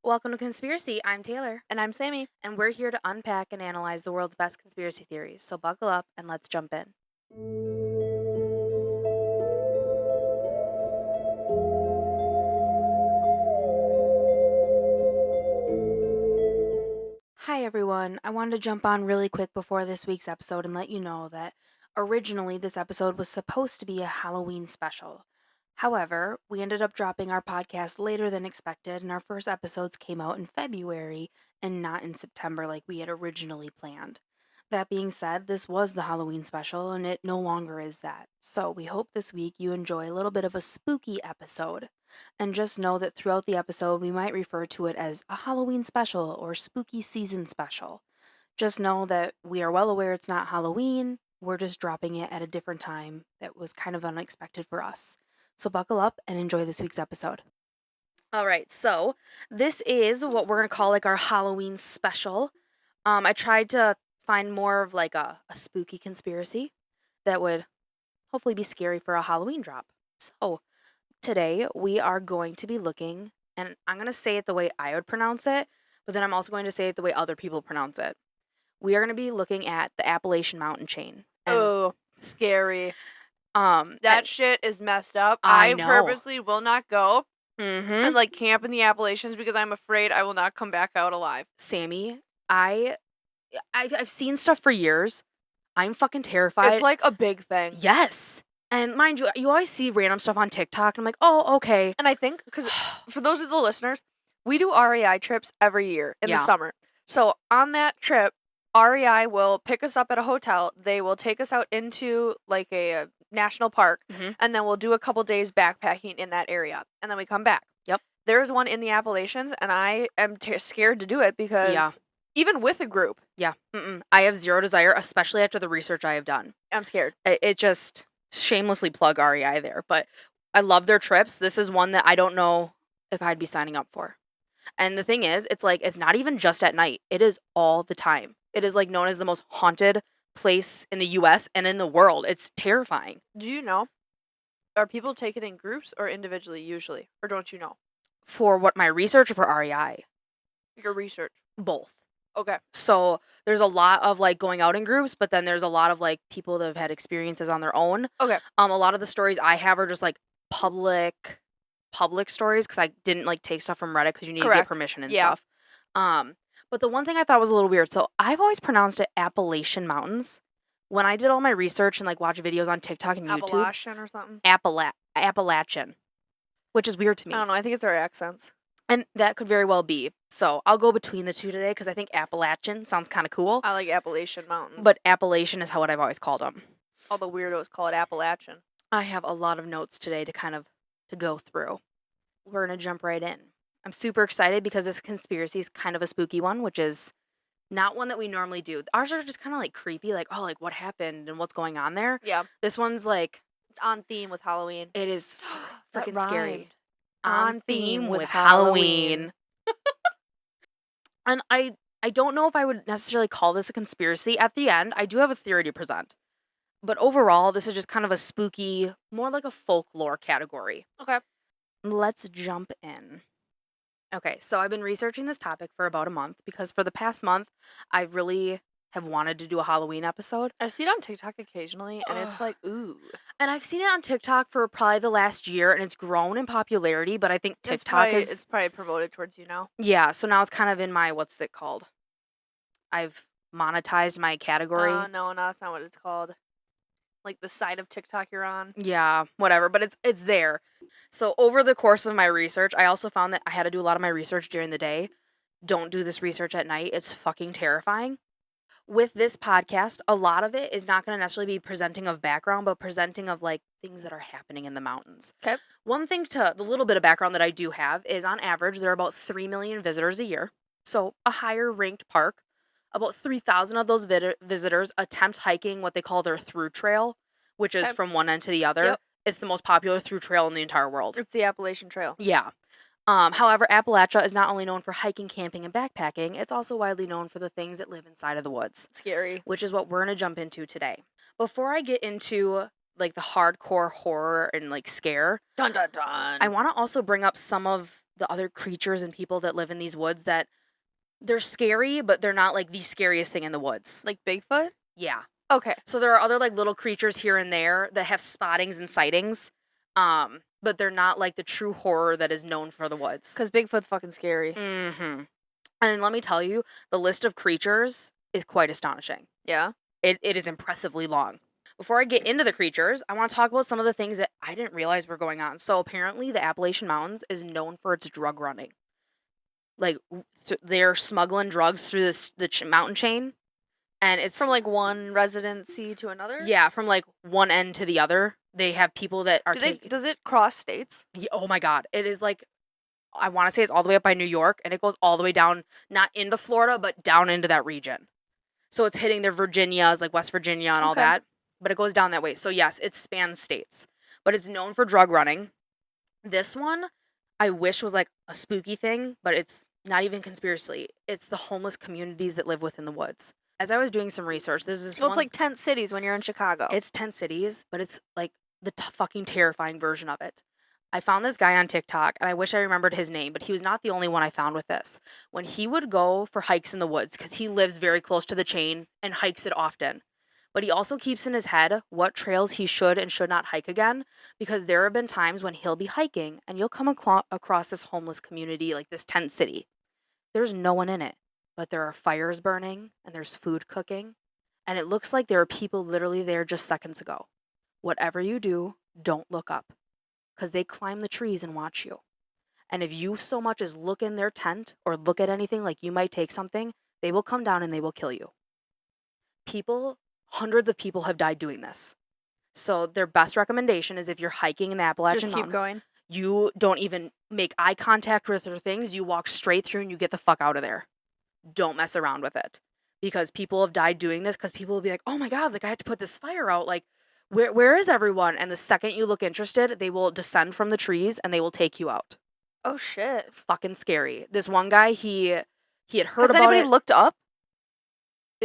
Welcome to Conspiracy. I'm Taylor. And I'm Sammy. And we're here to unpack and analyze the world's best conspiracy theories. So buckle up and let's jump in. Hi everyone. I wanted to jump on really quick before this week's episode and let you know that originally this episode was supposed to be a Halloween special. However, we ended up dropping our podcast later than expected, and our first episodes came out in February and not in September like we had originally planned. That being said, this was the Halloween special, and it no longer is that. So we hope this week you enjoy a little bit of a spooky episode. And just know that throughout the episode, we might refer to it as a Halloween special or spooky season special. Just know that we are well aware it's not Halloween. We're just dropping it at a different time that was kind of unexpected for us. So buckle up and enjoy this week's episode. All right, so this is what we're going to call like our Halloween special. I tried to find more of like a spooky conspiracy that would hopefully be scary for a Halloween drop. So today we are going to be looking, and I'm going to say it the way I would pronounce it, but then I'm also going to say it the way other people pronounce it. We are going to be looking at the Appalachian Mountain chain. Oh, scary. That shit is messed up. I I know. purposely will not go Mm-hmm. and like camp in the Appalachians because I'm afraid I will not come back out alive. Sammy, I've seen stuff for years. I'm fucking terrified. It's like a big thing. Yes. And mind you, you always see random stuff on TikTok, and I'm like, oh, okay. And I think, because for those of the listeners, we do REI trips every year in the summer. So on that trip, REI will pick us up at a hotel. They will take us out into like a national park, and then we'll do a couple days backpacking in that area, and then we come back. Yep. There's one in the Appalachians, and I am scared to do it because even with a group. Yeah. I have zero desire, especially after the research I have done. I'm scared. It just shamelessly plug REI there, but I love their trips. This is one that I don't know if I'd be signing up for. And the thing is, it's like, it's not even just at night. It is all the time. It is like known as the most haunted place in the U.S. and in the world. It's terrifying. Do you know? Are people taken in groups or individually usually? Or don't you know? For what, my research or for REI? Your research. Both. Okay. So there's a lot of like going out in groups, but then there's a lot of like people that have had experiences on their own. Okay. A lot of the stories I have are just like public stories because I didn't like take stuff from Reddit because you need to get permission and stuff. But the one thing I thought was a little weird, so I've always pronounced it Appalachian Mountains. When I did all my research and like watch videos on TikTok and YouTube, Appalachian or something? Appalachian, which is weird to me. I don't know. I think it's our accents. And that could very well be. So I'll go between the two today because I think Appalachian sounds kind of cool. I like Appalachian Mountains. But Appalachian is what I've always called them. All the weirdos call it Appalachian. I have a lot of notes today to go through. We're going to jump right in. I'm super excited because this conspiracy is kind of a spooky one, which is not one that we normally do. Ours are just kind of like creepy, like, oh, like what happened and what's going on there. Yeah. This one's like... It's on theme with Halloween. It is freaking scary. On theme with Halloween. And I don't know if I would necessarily call this a conspiracy. At the end, I do have a theory to present. But overall, this is just kind of a spooky, more like a folklore category. Okay. Let's jump in. Okay, so I've been researching this topic for about a month because for the past month, I really have wanted to do a Halloween episode. I see it on TikTok occasionally, and it's like, ooh. And I've seen it on TikTok for probably the last year, and it's grown in popularity, but I think TikTok it's probably promoted towards you now. Yeah, so now it's kind of in my, what's it called? I've monetized my category. No, that's not what it's called. Like the side of TikTok you're on. Yeah, whatever, but it's there. So over the course of my research, I also found that I had to do a lot of my research during the day. Don't do this research at night. It's fucking terrifying. With this podcast, a lot of it is not going to necessarily be presenting of background, but presenting of like things that are happening in the mountains. Okay. One thing the little bit of background that I do have is on average, there are about 3 million visitors a year. So a higher ranked park. About 3,000 of those visitors attempt hiking what they call their through trail, which is from one end to the other. Yep. It's the most popular through trail in the entire world. It's the Appalachian Trail. Yeah. However, Appalachia is not only known for hiking, camping, and backpacking, it's also widely known for the things that live inside of the woods. Scary. Which is what we're going to jump into today. Before I get into like the hardcore horror and like scare, dun dun dun, I want to also bring up some of the other creatures and people that live in these woods that they're scary, but they're not like the scariest thing in the woods. Like Bigfoot? Yeah. Okay. So there are other like little creatures here and there that have spottings and sightings, but they're not like the true horror that is known for the woods. Because Bigfoot's fucking scary. Mm-hmm. And let me tell you, the list of creatures is quite astonishing. Yeah? It is impressively long. Before I get into the creatures, I want to talk about some of the things that I didn't realize were going on. So apparently the Appalachian Mountains is known for its drug running. Like, they're smuggling drugs through the mountain chain. And it's From like one residency to another? Yeah, from like one end to the other. They have people that are Does it cross states? Yeah, oh my God. It is like, I want to say it's all the way up by New York, and it goes all the way down, not into Florida, but down into that region. So it's hitting their Virginias, like West Virginia and all Okay. that, but it goes down that way. So yes, it spans states, but it's known for drug running. This one, I wish was like a spooky thing, but it's not even conspiracy. It's the homeless communities that live within the woods. As I was doing some research, there's this Well, one. it's like tent cities when you're in Chicago. It's 10 cities, but it's like the fucking terrifying version of it. I found this guy on TikTok, and I wish I remembered his name, but he was not the only one I found with this. When he would go for hikes in the woods, because he lives very close to the chain and hikes it often, but he also keeps in his head what trails he should and should not hike again, because there have been times when he'll be hiking, and you'll come across this homeless community, like this tent city. There's no one in it, but there are fires burning, and there's food cooking, and it looks like there are people literally there just seconds ago. Whatever you do, don't look up, because they climb the trees and watch you. And if you so much as look in their tent or look at anything like you might take something, they will come down and they will kill you. Hundreds of people have died doing this. So their best recommendation is if you're hiking in the Appalachian Just keep Mountains, going. you don't even make eye contact with their things. You walk straight through and you get the fuck out of there. Don't mess around with it. Because people have died doing this, because people will be like, oh my God, like I have to put this fire out. Like, where is everyone? And the second you look interested, they will descend from the trees and they will take you out. Oh shit. Fucking scary. This one guy, he had heard Has about anybody it. looked up?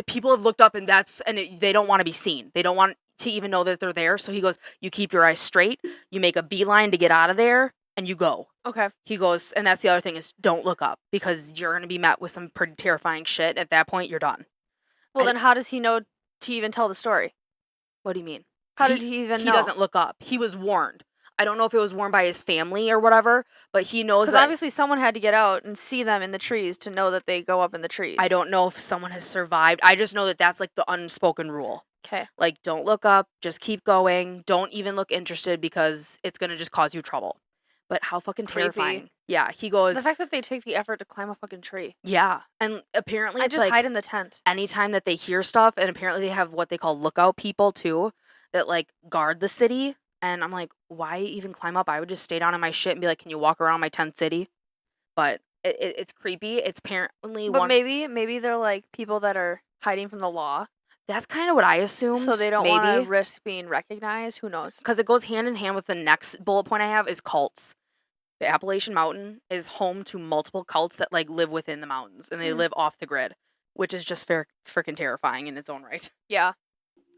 People have looked up, and they don't want to be seen. They don't want to even know that they're there. So he goes, you keep your eyes straight, you make a beeline to get out of there, and you go. Okay. He goes, and that's the other thing is don't look up, because you're going to be met with some pretty terrifying shit. At that point, you're done. Well, then how does he know to even tell the story? What do you mean? How did he even know? He doesn't look up. He was warned. I don't know if it was warned by his family or whatever, but he knows Because that. obviously someone had to get out and see them in the trees to know that they go up in the trees. I don't know if someone has survived. I just know that that's like the unspoken rule. Okay. Like, don't look up. Just keep going. Don't even look interested, because it's going to just cause you trouble. But how fucking Creepy. terrifying. Yeah, he goes. The fact that they take the effort to climb a fucking tree. Yeah, and apparently I it's just like hide in the tent. anytime that they hear stuff, and apparently they have what they call lookout people too, that like guard the city. And I'm like, why even climb up? I would just stay down in my shit and be like, can you walk around my tent city? But it's creepy. It's apparently But maybe they're like people that are hiding from the law, that's kind of what I assumed. so they don't maybe want to risk being recognized. Who knows? because it goes hand in hand with the next bullet point I have is cults. The Appalachian Mountain is home to multiple cults that like live within the mountains, and they live off the grid, which is just freaking terrifying in its own right. Yeah.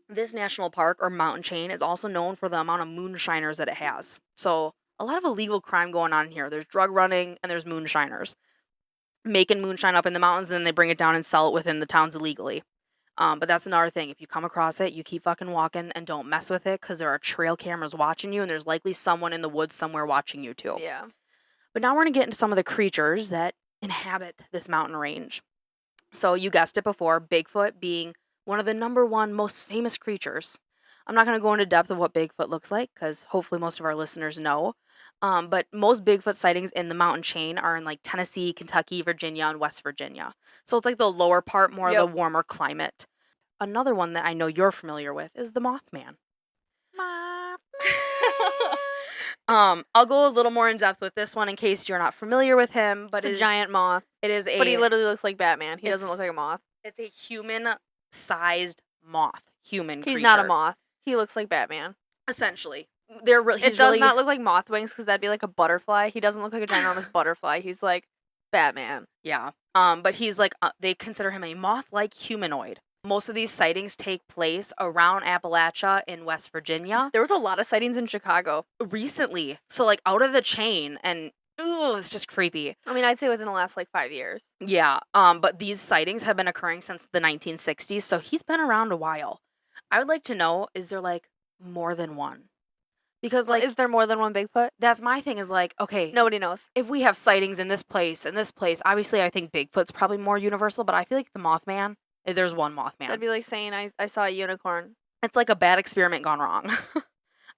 This national park or mountain chain is also known for the amount of moonshiners that it has. So a lot of illegal crime going on here. There's drug running and there's moonshiners making moonshine up in the mountains, and then they bring it down and sell it within the towns illegally. But that's another thing. If you come across it, you keep fucking walking and don't mess with it, because there are trail cameras watching you, and there's likely someone in the woods somewhere watching you too. Yeah. But now we're going to get into some of the creatures that inhabit this mountain range. So you guessed it before, Bigfoot being one of the number one most famous creatures. I'm not going to go into depth of what Bigfoot looks like, because hopefully most of our listeners know. But most Bigfoot sightings in the mountain chain are in like Tennessee, Kentucky, Virginia, and West Virginia. So it's like the lower part, more of the warmer climate. Another one that I know you're familiar with is the Mothman. I'll go a little more in depth with this one in case you're not familiar with him. But It's a giant moth. It is But he literally looks like Batman. He doesn't It's- look like a moth. It's a human-sized moth. Human He's creature. not a moth. He looks like Batman. Essentially, It does really, not look like moth wings, because that'd be like a butterfly. He doesn't look like a ginormous butterfly. He's like Batman. Yeah. But he's like they consider him a moth-like humanoid. Most of these sightings take place around Appalachia in West Virginia There was a lot of sightings in Chicago. recently. So like out of the chain, and ooh, it's just creepy. I mean, I'd say within the last, 5 years. Yeah, but these sightings have been occurring since the 1960s, so he's been around a while. I would like to know, is there, more than one? Because, Well, is there more than one Bigfoot? that's my thing is, okay, Nobody knows. if we have sightings in this place, obviously I think Bigfoot's probably more universal, but I feel like the Mothman, there's one Mothman. That'd be like saying I saw a unicorn. It's like a bad experiment gone wrong.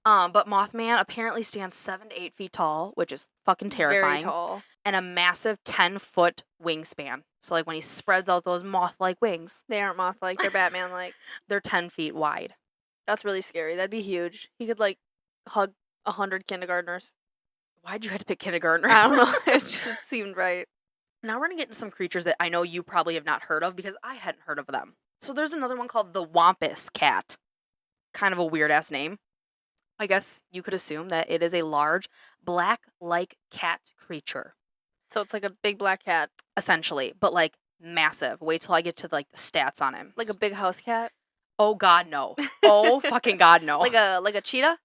But Mothman apparently stands 7 to 8 feet tall, which is fucking terrifying. Very tall. And a massive 10-foot wingspan. So, when he spreads out those moth-like wings, They aren't moth-like. They're Batman-like. they're 10 feet wide. That's really scary. That'd be huge. He could, hug 100 kindergartners. Why'd you have to pick kindergartners? I don't know. It just seemed right. Now we're going to get into some creatures that I know you probably have not heard of because I hadn't heard of them. So there's another one called the Wampus cat. Kind of a weird-ass name. I guess you could assume that it is a large, black-like cat creature. So it's like a big black cat. Essentially, but, massive. Wait till I get to, the stats on him. Like a big house cat? Oh, God, no. Oh, fucking God, no. Like a cheetah?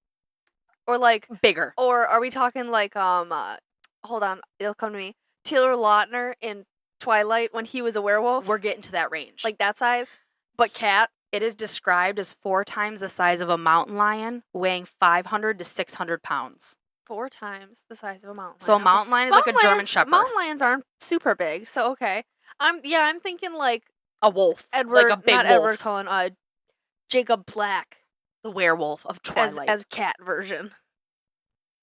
Or bigger. Or are we talking hold on, it'll come to me. Taylor Lautner in Twilight when he was a werewolf? We're getting to that range. Like that size? But cat? It is described as 4 times the size of a mountain lion, weighing 500 to 600 pounds. 4 times the size of a mountain lion. So a mountain lion is like a German shepherd. Mountain lions aren't super big, so okay. I'm thinking a wolf. Edward, like a big not wolf. Edward Cullen, Jacob Black. The werewolf of Twilight. As cat version.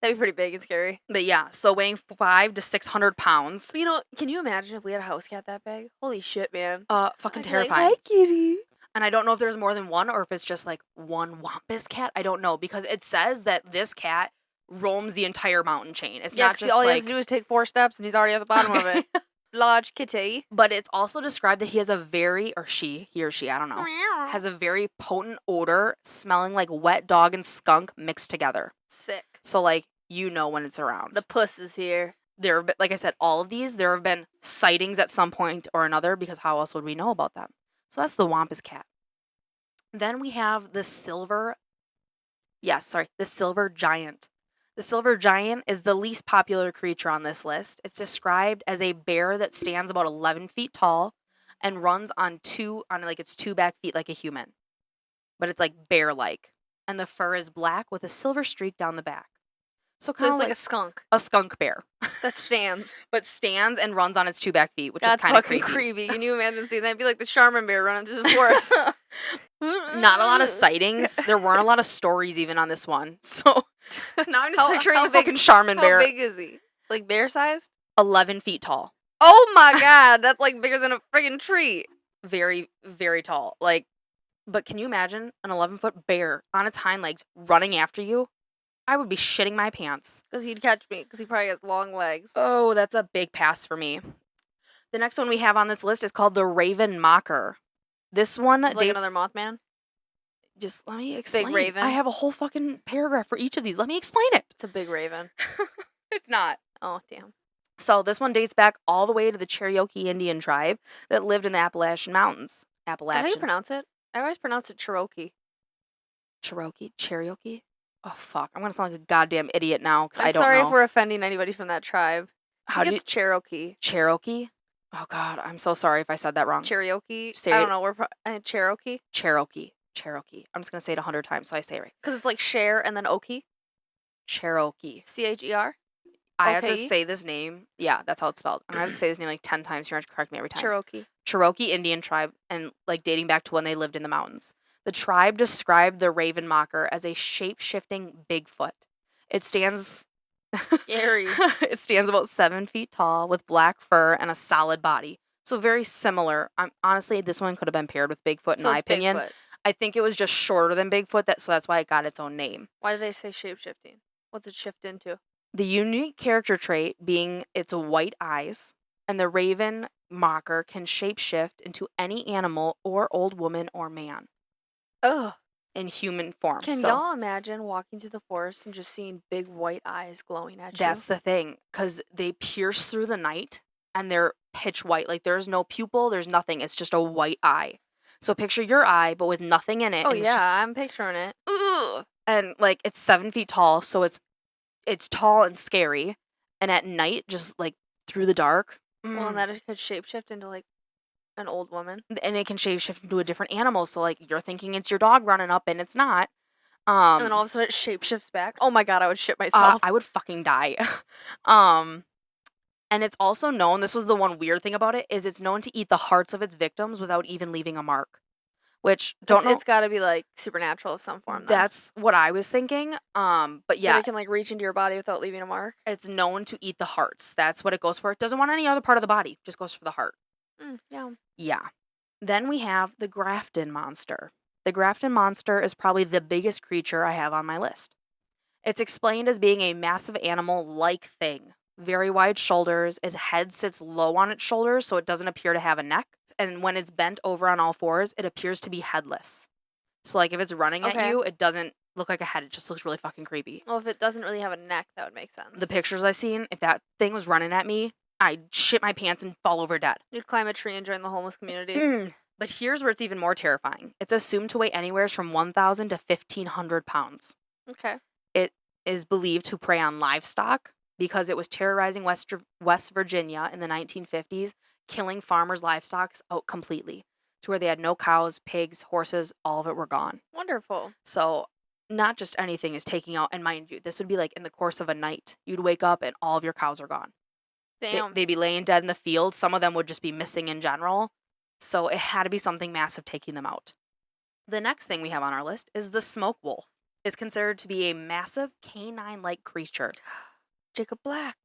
That'd be pretty big and scary. But yeah, so weighing 500 to 600 pounds. But can you imagine if we had a house cat that big? Holy shit, man. Fucking I'd be terrifying. Hi, kitty. And I don't know if there's more than one or if it's just one Wampus cat. I don't know because it says that this cat roams the entire mountain chain. It's not just all he has to do is take 4 steps and he's already at the bottom of it. Large kitty. But it's also described that he has a very, or he or she, I don't know, has a very potent odor smelling like wet dog and skunk mixed together. Sick. So, you know when it's around. The puss is here. There have been, like I said, all of these, there have been sightings at some point or another because how else would we know about them? So that's the Wampus cat. Then we have the silver giant. The silver giant is the least popular creature on this list. It's described as a bear that stands about 11 feet tall and runs on its 2 back feet like a human. But it's bear-like. And the fur is black with a silver streak down the back. So it's like a skunk. A skunk bear. That stands. But stands and runs on its 2 back feet, which That's is kind of fucking creepy. Can you imagine seeing that? It'd be like the Charmin bear running through the forest. Not a lot of sightings. There weren't a lot of stories even on this one. So now I'm just picturing the fucking Charmin bear. How big is he? Like bear sized? 11 feet tall. Oh my god, that's bigger than a friggin' tree. Very, very tall. But can you imagine an 11-foot bear on its hind legs running after you? I would be shitting my pants. Because he'd catch me, because he probably has long legs. Oh, that's a big pass for me. The next one we have on this list is called the Raven Mocker. This one like another Mothman? Just let me explain. Big raven? I have a whole fucking paragraph for each of these. Let me explain it. It's a big raven. It's not. Oh, damn. So this one dates back all the way to the Cherokee Indian tribe that lived in the Appalachian Mountains. Is that how you pronounce it? I always pronounce it Cherokee. Cherokee? Oh, fuck. I'm going to sound like a goddamn idiot now because I don't know. I'm sorry if we're offending anybody from that tribe. How do you... It's Cherokee. Cherokee? Oh, God. I'm so sorry if I said that wrong. Cherokee? I don't know. Cherokee? Cherokee. I'm just going to say it 100 times so I say it right. Because it's like Cher and then Okie? Cherokee. Cheer? I have to say this name. Yeah, that's how it's spelled. I'm going to have to say this name 10 times. You're going to correct me every time. Cherokee Indian tribe and dating back to when they lived in the mountains. The tribe described the Raven Mocker as a shape-shifting Bigfoot. It stands... Scary. It stands about 7 feet tall with black fur and a solid body. So very similar. Honestly, this one could have been paired with Bigfoot in my opinion. Bigfoot. I think it was just shorter than Bigfoot, so that's why it got its own name. Why do they say shape-shifting? What's it shift into? The unique character trait being its white eyes, and the Raven Mocker can shapeshift into any animal or old woman or man. Ugh. In human form. Can y'all imagine walking through the forest and just seeing big white eyes glowing at you? That's the thing, because they pierce through the night, and they're pitch white. There's no pupil, there's nothing. It's just a white eye. So picture your eye, but with nothing in it. Oh, yeah, I'm picturing it. Ugh. And, it's 7 feet tall, so it's tall and scary. and at night, just like through the dark. Well, and that it could shapeshift into like an old woman. And it can shapeshift into a different animal. So like you're thinking it's your dog running up, and it's not. And then all of a sudden it shapeshifts back. Oh my god, I would shit myself. I would fucking die. And it's also known, this was the one weird thing about it, is it's known to eat the hearts of its victims without even leaving a mark. Which, don't know. It's got to be like supernatural of some form. That's what I was thinking. But yeah. It can like reach into your body without leaving a mark. It's known to eat the hearts. That's what it goes for. It doesn't want any other part of the body. Just goes for the heart. Yeah. Yeah. Then we have the Grafton monster. The Grafton monster is probably the biggest creature I have on my list. It's explained as being a massive animal-like thing. Very wide shoulders. Its head sits low on its shoulders, so it doesn't appear to have a neck. And when it's bent over on all fours, it appears to be headless. So, like, if it's running at you, it doesn't look like a head. It just looks really fucking creepy. Well, if it doesn't really have a neck, that would make sense. The pictures I've seen, if that thing was running at me, I'd shit my pants and fall over dead. You'd climb a tree and join the homeless community. But here's where it's even more terrifying. It's assumed to weigh anywhere from 1,000 to 1,500 pounds. Okay. It is believed to prey on livestock because it was terrorizing West Virginia in the 1950s, killing farmers' livestock out completely to where they had no cows, pigs, horses, all of it were gone. Wonderful. So not just anything is taking out, and mind you, this would be like in the course of a night. You'd wake up and all of your cows are gone. Damn. They'd be laying dead in the field. Some of them would just be missing in general. So it had to be something massive taking them out. The next thing we have on our list is the smoke wolf. It's considered to be a massive canine-like creature. Jacob Black.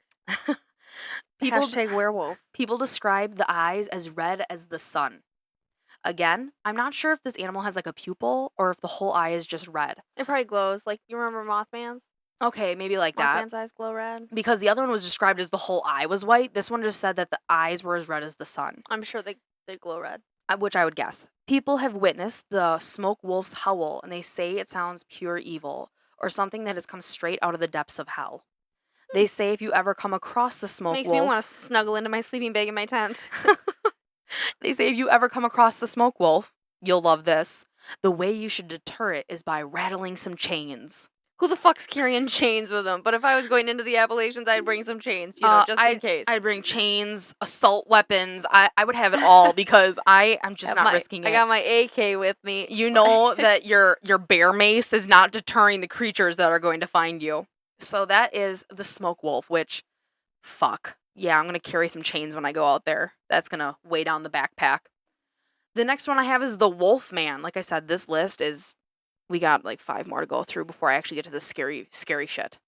Hashtag werewolf. People describe the eyes as red as the sun. Again, I'm not sure if this animal has like a pupil or if the whole eye is just red. It probably glows. Like, you remember Mothman's? Okay, maybe like that. Mothman's eyes glow red. Because the other one was described as the whole eye was white. This one just said that the eyes were as red as the sun. I'm sure they glow red. Which I would guess. People have witnessed the smoke wolf's howl, and they say it sounds pure evil or something that has come straight out of the depths of hell. They say if you ever come across the smoke wolf... Makes me want to snuggle into my sleeping bag in my tent. They say if you ever come across the smoke wolf, you'll love this. The way you should deter it is by rattling some chains. Who the fuck's carrying chains with them? But if I was going into the Appalachians, I'd bring some chains, just in case. I'd bring chains, assault weapons. I would have it all because I'm just not risking it. I got my AK with me. You know that your bear mace is not deterring the creatures that are going to find you. So that is the smoke wolf, which, fuck. Yeah, I'm going to carry some chains when I go out there. That's going to weigh down the backpack. The next one I have is the wolf man. Like I said, this list is... We got like 5 more to go through before I actually get to the scary shit.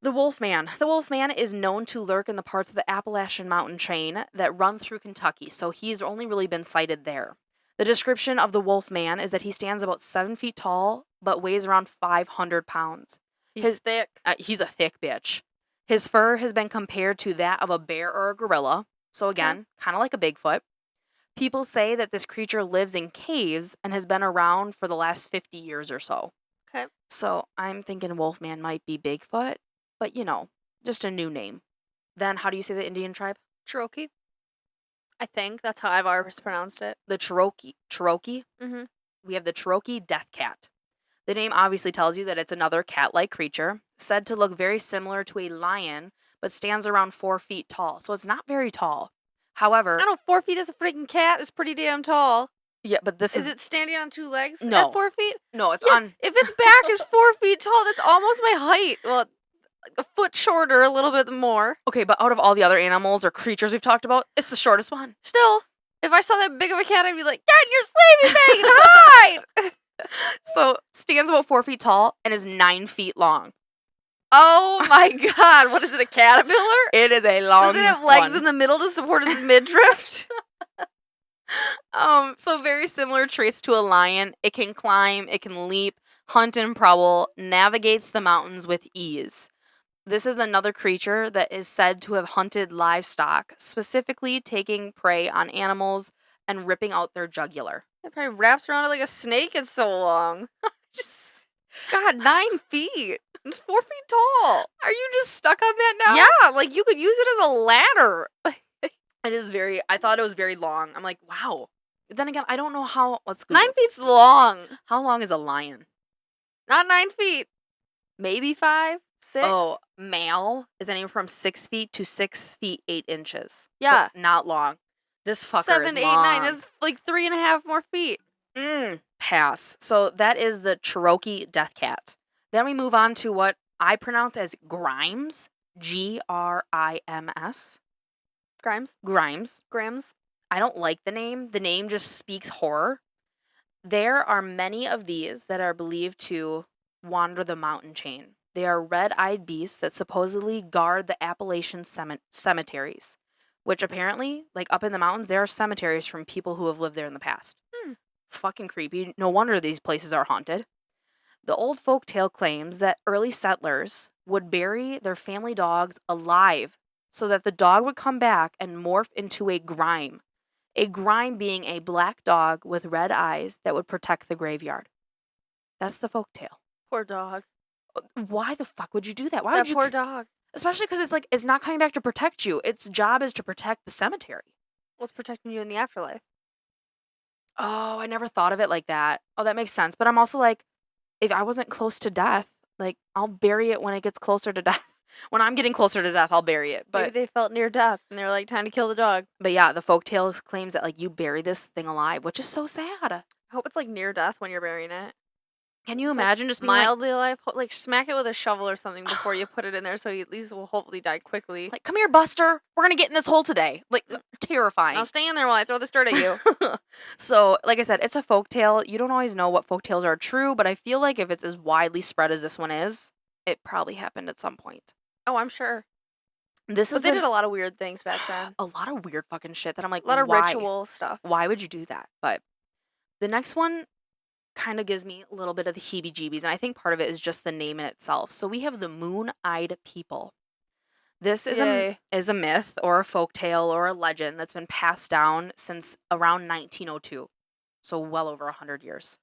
The Wolfman. The Wolfman is known to lurk in the parts of the Appalachian Mountain chain that run through Kentucky, so he's only really been sighted there. The description of the Wolfman is that he stands about 7 feet tall, but weighs around 500 pounds. He's thick. He's a thick bitch. His fur has been compared to that of a bear or a gorilla, so again, kind of like a Bigfoot. People say that this creature lives in caves and has been around for the last 50 years or so. Okay. So I'm thinking Wolfman might be Bigfoot, but just a new name. Then how do you say the Indian tribe? Cherokee. I think that's how I've always pronounced it. The Cherokee. Mm-hmm. We have the Cherokee death cat. The name obviously tells you that it's another cat-like creature, said to look very similar to a lion, but stands around 4 feet tall. So it's not very tall. However... I don't know, 4 feet as a freaking cat is pretty damn tall. Yeah, but this is... Is it standing on 2 legs at 4 feet? No, it's on... If its back is 4 feet tall, that's almost my height. Well, a foot shorter, a little bit more. Okay, but out of all the other animals or creatures we've talked about, it's the shortest one. Still, if I saw that big of a cat, I'd be like, get in your sleeping bag and hide! So, stands about 4 feet tall and is 9 feet long. Oh my god, what is it, a caterpillar? It is a long one. Does it have legs in the middle to support its midriff? So very similar traits to a lion. It can climb, it can leap, hunt and prowl, navigates the mountains with ease. This is another creature that is said to have hunted livestock, specifically taking prey on animals and ripping out their jugular. It probably wraps around it like a snake, it's so long. God, 9 feet. It's 4 feet tall. Are you just stuck on that now? Yeah, like you could use it as a ladder. It is I thought it was very long. I'm like, wow. But then again, I don't know how, let's go. 9 feet's long. How long is a lion? Not 9 feet. Maybe 5. 6? Oh, male is anywhere from 6 feet to 6 feet 8 inches. Yeah. So not long. This fucker 7, is 8, 9. long. That's like 3.5 more feet. Pass. So that is the Cherokee death cat. Then we move on to what I pronounce as Grimes. Grims. Grimes? Grimes. Grams? I don't like the name. The name just speaks horror. There are many of these that are believed to wander the mountain chain. They are red-eyed beasts that supposedly guard the Appalachian cemeteries, which apparently, like up in the mountains, there are cemeteries from people who have lived there in the past. Fucking creepy. No wonder these places are haunted. The old folk tale claims that early settlers would bury their family dogs alive so that the dog would come back and morph into a grime. A grime being a black dog with red eyes that would protect the graveyard. That's the folk tale. Poor dog. Why the fuck would you do that? Why That would you? poor dog. Especially because it's like it's not coming back to protect you. Its job is to protect the cemetery. What's protecting you in the afterlife? Oh, I never thought of it like that. Oh, that makes sense. But I'm also like, if I wasn't close to death, like I'll bury it when it gets closer to death. When I'm getting closer to death, I'll bury it. Maybe But they felt near death and they're like, time to kill the dog. yeah, the folktales claims that like you bury this thing alive, which is so sad. I hope it's like near death when you're burying it. Can you It's, like, imagine just being like, mildly alive? Like smack it with a shovel or something before you put it in there so you at least will hopefully die quickly. come here, Buster. We're gonna get in this hole today. Like terrifying. Now stay in there while I throw this dirt at you. So, like I said, it's a folktale. You don't always know what folktales are true, but I feel like if it's as widely spread as this one is, it probably happened at some point. Oh, I'm sure. This is But they did a lot of weird things back then. a lot of weird fucking shit that I'm like, A lot of why? ritual stuff. Why would you do that? But the next one kind of gives me a little bit of the heebie-jeebies, and I think part of it is just the name in itself. So we have the moon-eyed people. This is a myth or a folktale or a legend that's been passed down since around 1902, so well over 100 years.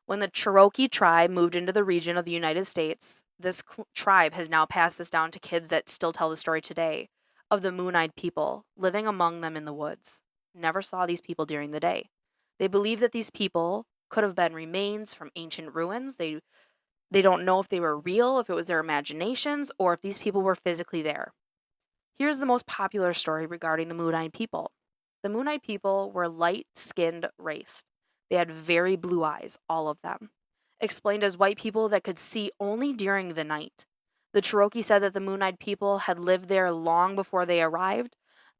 When the Cherokee tribe moved into the region of the United States, this tribe has now passed this down to kids that still tell the story today of the moon-eyed people living among them in the woods. Never saw these people during the day. They believe that these people could have been remains from ancient ruins. They don't know if they were real, if it was their imaginations, or if these people were physically there. Here's the most popular story regarding the moon-eyed people. The moon-eyed people were light-skinned race. They had very blue eyes, all of them. Explained as white people that could see only during the night. The Cherokee said that the moon-eyed people had lived there long before they arrived,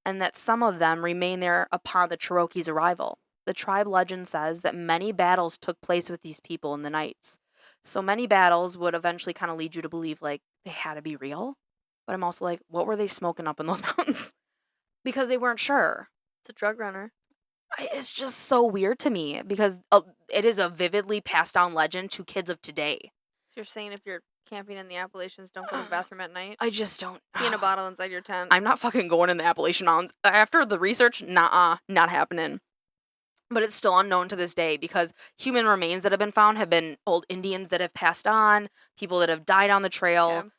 and that some of them remained there upon the Cherokee's arrival. The tribe legend says that many battles took place with these people in the nights. So many battles would eventually kind of lead you to believe, like, they had to be real. But I'm also like, what were they smoking up in those mountains? Because they weren't sure. It's a drug runner. It's just so weird to me because it is a vividly passed down legend to kids of today. So you're saying if you're camping in the Appalachians, don't go to the bathroom at night? I just don't. Pee in a bottle inside your tent. I'm not fucking going in the Appalachian Mountains. After the research, not happening. But it's still unknown to this day because human remains that have been found have been old Indians that have passed on, people that have died on the trail.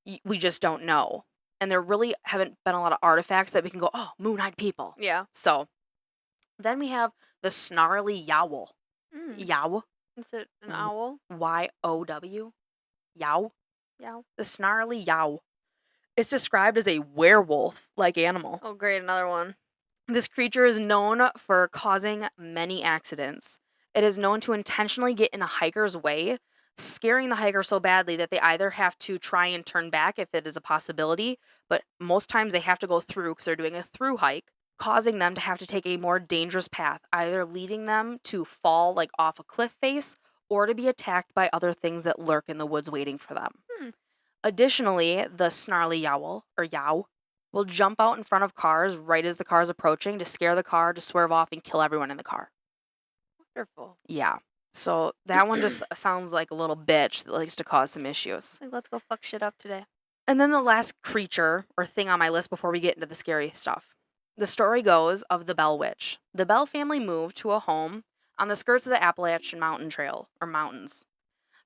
Yeah. We just don't know. And there really haven't been a lot of artifacts that we can go, oh, moon-eyed people. Yeah. So then we have the snarly yowl. Yow. Is it an owl? Y-O-W. Yow. Yow. The snarly yow. It's described as a werewolf-like animal. Oh, great, another one. This creature is known for causing many accidents. It is known to intentionally get in a hiker's way, scaring the hiker so badly that they either have to try and turn back if it is a possibility, but most times they have to go through because they're doing a through hike, causing them to have to take a more dangerous path, either leading them to fall like off a cliff face or to be attacked by other things that lurk in the woods waiting for them. Additionally, the snarly yowl, or yow, will jump out in front of cars right as the car is approaching to scare the car, to swerve off, and kill everyone in the car. Wonderful. Yeah. So that one just sounds like a little bitch that likes to cause some issues. Like, let's go fuck shit up today. And then the last creature or thing on my list before we get into the scary stuff. The story goes of the Bell Witch. The Bell family moved to a home on the skirts of the Appalachian Mountain Trail, or mountains.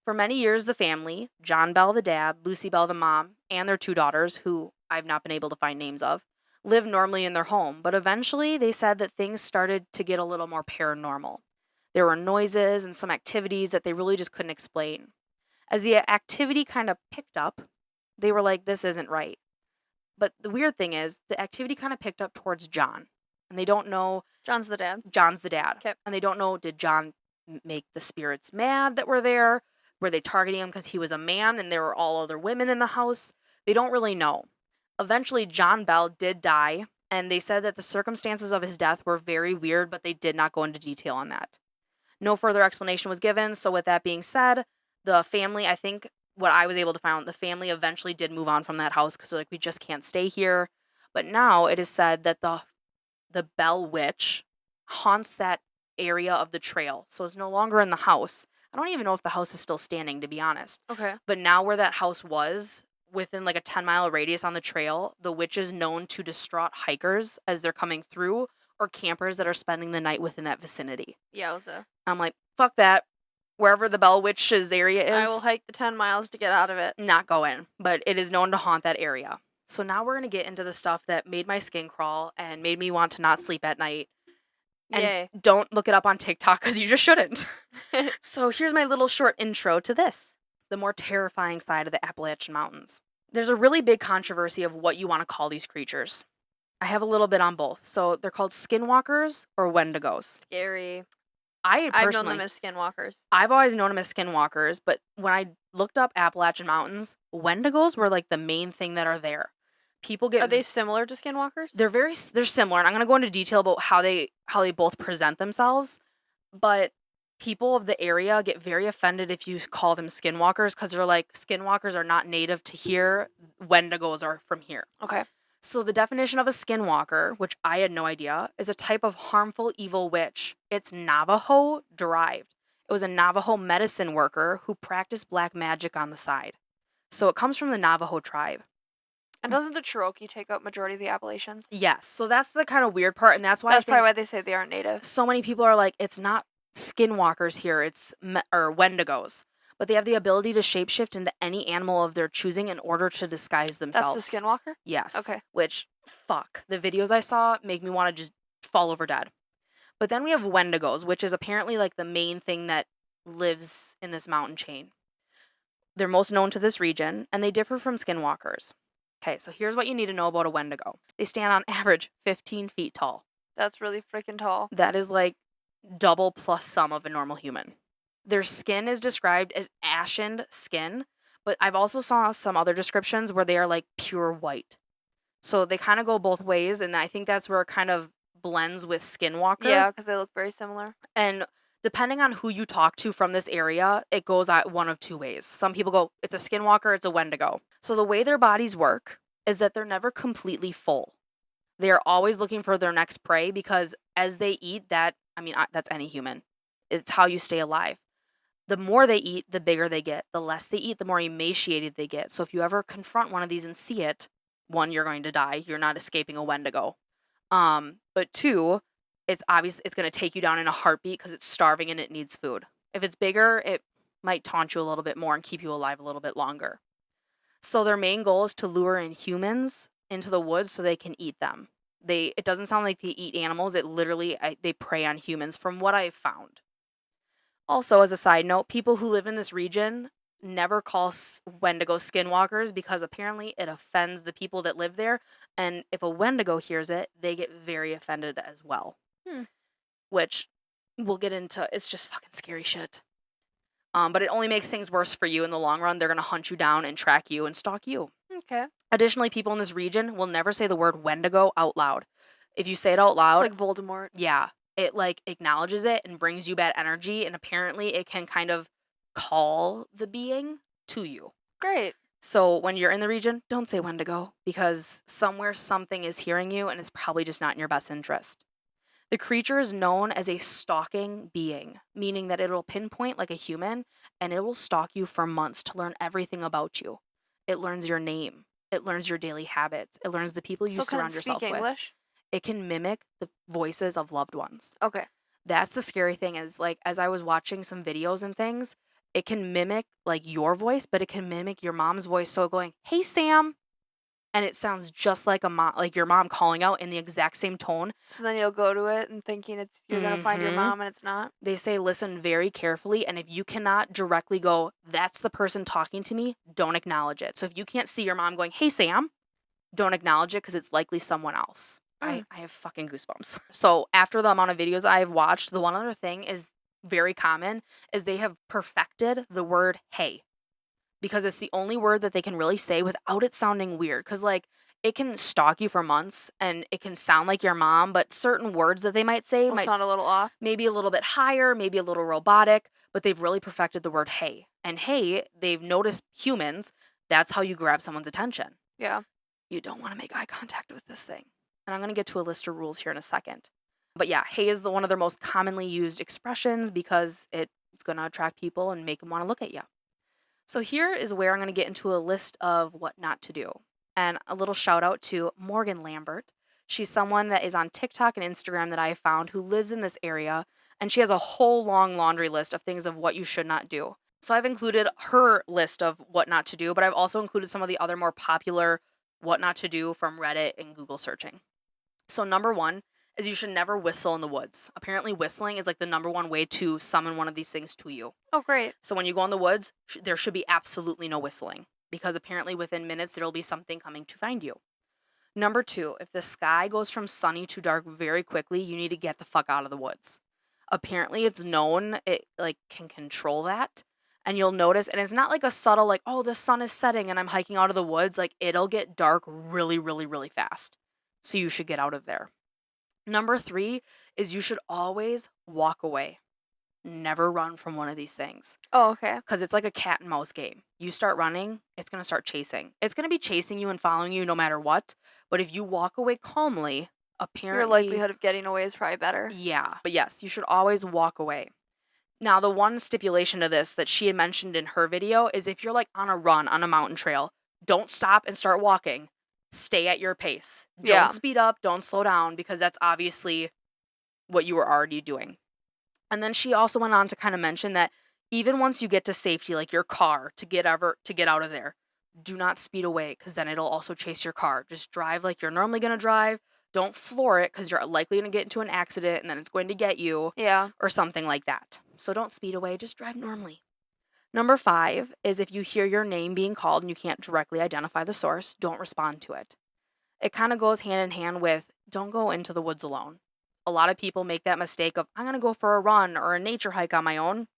For many years, the family, John Bell the dad, Lucy Bell the mom, and their 2 daughters, who I've not been able to find names of, lived normally in their home, but eventually they said that things started to get a little more paranormal. There were noises and some activities that they really just couldn't explain. As the activity kind of picked up, They were like, this isn't right. But the weird thing is, the activity kind of picked up towards John. And they don't know. John's the dad. John's the dad. Okay. And they don't know, did John make the spirits mad that were there? Were they targeting him because he was a man and there were all other women in the house? They don't really know. Eventually, John Bell did die, and they said that the circumstances of his death were very weird, but they did not go into detail on that. No further explanation was given, so with that being said, the family, I think what I was able to find, the family eventually did move on from that house because they're like, we just can't stay here. But now it is said that the Bell Witch haunts that area of the trail, so it's no longer in the house. I don't even know if the house is still standing, to be honest. Okay. But now where that house was, within like a 10-mile radius on the trail, the witch is known to distraught hikers as they're coming through or campers that are spending the night within that vicinity. Yowza. I'm like, fuck that. Wherever the Bell Witch's area is, I will hike the 10 miles to get out of it. not going. But it is known to haunt that area. So now we're going to get into the stuff that made my skin crawl and made me want to not sleep at night. And Yay. don't look it up on TikTok because you just shouldn't. So here's my little short intro to this, the more terrifying side of the Appalachian Mountains. There's a really big controversy of what you want to call these creatures. I have a little bit on both. So they're called skinwalkers or wendigos. Scary. I've known them as skinwalkers. I've always known them as skinwalkers, but when I looked up Appalachian Mountains, wendigos were like the main thing that are there. People get Are they similar to skinwalkers? they're similar, and I'm going to go into detail about how they both present themselves, but people of the area get very offended if you call them skinwalkers because they're like, skinwalkers are not native to here, wendigos are from here. Okay. So the definition of a skinwalker, which I had no idea, is a type of harmful evil witch. It's Navajo derived. It was a Navajo medicine worker who practiced black magic on the side. So it comes from the Navajo tribe. And doesn't the Cherokee take up majority of the Appalachians? Yes. So that's the kind of weird part, and that's why That's I think probably why they say they aren't native. so many people are like, it's not skinwalkers here, it's or wendigos. But they have the ability to shapeshift into any animal of their choosing in order to disguise themselves. That's the skinwalker? Yes. Okay. Which, fuck, the videos I saw make me want to just fall over dead. But then we have wendigos, which is apparently like the main thing that lives in this mountain chain. They're most known to this region, and they differ from skinwalkers. Okay, so here's what you need to know about a wendigo. They stand on average 15 feet tall. That's really freaking tall. That is like double plus some of a normal human. Their skin is described as ashen skin, but I've also saw some other descriptions where they are like pure white. So they kind of go both ways, and I think that's where it kind of blends with skinwalker. Yeah, because they look very similar. And depending on who you talk to from this area, it goes out one of two ways. Some people go, it's a skinwalker, it's a wendigo. So the way their bodies work is that they're never completely full. They are always looking for their next prey because as they eat, that's any human. It's how you stay alive. The more they eat, the bigger they get. The less they eat, the more emaciated they get. So if you ever confront one of these and see it, one, you're going to die. You're not escaping a wendigo. But two, it's obvious it's going to take you down in a heartbeat because it's starving and it needs food. If it's bigger, it might taunt you a little bit more and keep you alive a little bit longer. So their main goal is to lure in humans into the woods so they can eat them. It doesn't sound like they eat animals. It literally, they prey on humans from what I've found. Also, as a side note, people who live in this region never call wendigo skinwalkers because apparently it offends the people that live there. And if a wendigo hears it, they get very offended as well. Which we'll get into. It's just fucking scary shit. But it only makes things worse for you in the long run. They're going to hunt you down and track you and stalk you. Okay. Additionally, people in this region will never say the word wendigo out loud. If you say it out loud, It's like Voldemort. yeah, it like acknowledges it and brings you bad energy, and apparently it can kind of call the being to you. Great. So when you're in the region, don't say wendigo because somewhere something is hearing you and it's probably just not in your best interest. The creature is known as a stalking being, meaning that it'll pinpoint like a human and it will stalk you for months to learn everything about you. It learns your name. It learns your daily habits. It learns the people you surround yourself with. English? It can mimic the voices of loved ones. Okay. That's the scary thing is like as I was watching some videos and things, it can mimic like your voice, but it can mimic your mom's voice. So going, hey, Sam, and it sounds just like like your mom calling out in the exact same tone. So then you'll go to it and thinking you're gonna find your mom, and it's not. They say listen very carefully, and if you cannot directly go, that's the person talking to me, don't acknowledge it. So if you can't see your mom going, hey Sam, don't acknowledge it because it's likely someone else. I have fucking goosebumps. So after the amount of videos I've watched, the one other thing is very common is they have perfected the word hey, because it's the only word that they can really say without it sounding weird. Because like it can stalk you for months and it can sound like your mom, but certain words that they might say might sound a little off. Maybe a little bit higher, maybe a little robotic, but they've really perfected the word hey. And hey, they've noticed humans, that's how you grab someone's attention. Yeah. You don't want to make eye contact with this thing. And I'm going to get to a list of rules here in a second. But yeah, hey is one of their most commonly used expressions because it's going to attract people and make them want to look at you. So here is where I'm going to get into a list of what not to do. And a little shout out to Morgan Lambert. She's someone that is on TikTok and Instagram that I found who lives in this area. And she has a whole long laundry list of things of what you should not do. So I've included her list of what not to do, but I've also included some of the other more popular what not to do from Reddit and Google searching. So number one is you should never whistle in the woods. Apparently whistling is like the number one way to summon one of these things to you. Oh, great. So when you go in the woods, there should be absolutely no whistling because apparently within minutes there will be something coming to find you. Number two, if the sky goes from sunny to dark very quickly, you need to get the fuck out of the woods. Apparently it's known it like can control that. And you'll notice, and it's not like a subtle like, oh, the sun is setting and I'm hiking out of the woods. Like it'll get dark really, really, really fast. So you should get out of there. Number three is you should always walk away. Never run from one of these things. Oh, okay. Because it's like a cat and mouse game. You start running, it's going to start chasing. It's going to be chasing you and following you no matter what. But if you walk away calmly, apparently... Your likelihood of getting away is probably better. Yeah. But yes, you should always walk away. Now, the one stipulation to this that she had mentioned in her video is if you're like on a run on a mountain trail, don't stop and start walking. Stay at your pace. Don't speed up, don't slow down, because that's obviously what you were already doing. And then she also went on to kind of mention that even once you get to safety, like your car, to get out of there, do not speed away because then it'll also chase your car. Just drive like you're normally going to drive. Don't floor it because you're likely going to get into an accident and then it's going to get you. Yeah. Or something like that. So don't speed away. Just drive normally. Number 5 is if you hear your name being called and you can't directly identify the source, don't respond to it. It kind of goes hand in hand with don't go into the woods alone. A lot of people make that mistake of I'm going to go for a run or a nature hike on my own,